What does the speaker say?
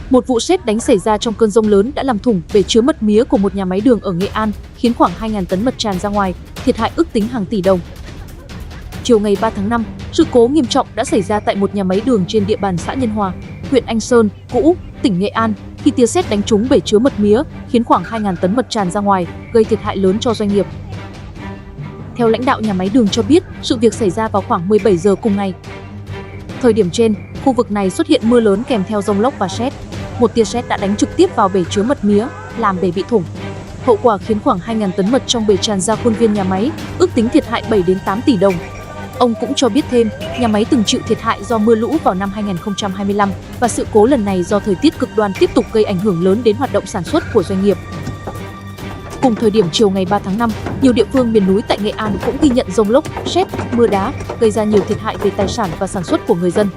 Một vụ sét đánh xảy ra trong cơn dông lớn đã làm thủng bể chứa mật mía của một nhà máy đường ở Nghệ An, khiến khoảng 2.000 tấn mật tràn ra ngoài, thiệt hại ước tính hàng tỷ đồng. Chiều ngày 3 tháng 5, sự cố nghiêm trọng đã xảy ra tại một nhà máy đường trên địa bàn xã Nhân Hòa, huyện Anh Sơn, Cũ, tỉnh Nghệ An, khi tia sét đánh trúng bể chứa mật mía, khiến khoảng 2.000 tấn mật tràn ra ngoài, gây thiệt hại lớn cho doanh nghiệp. Theo lãnh đạo nhà máy đường cho biết, sự việc xảy ra vào khoảng 17 giờ cùng ngày. Thời điểm trên, khu vực này xuất hiện mưa lớn kèm theo dông lốc và sét. Một tia sét đã đánh trực tiếp vào bể chứa mật mía, làm bể bị thủng. Hậu quả khiến khoảng 2.000 tấn mật trong bể tràn ra khuôn viên nhà máy, ước tính thiệt hại 7 đến 8 tỷ đồng. Ông cũng cho biết thêm, nhà máy từng chịu thiệt hại do mưa lũ vào năm 2025 và sự cố lần này do thời tiết cực đoan tiếp tục gây ảnh hưởng lớn đến hoạt động sản xuất của doanh nghiệp. Cùng thời điểm chiều ngày 3 tháng 5, nhiều địa phương miền núi tại Nghệ An cũng ghi nhận dông lốc, sét, mưa đá, gây ra nhiều thiệt hại về tài sản và sản xuất của người dân.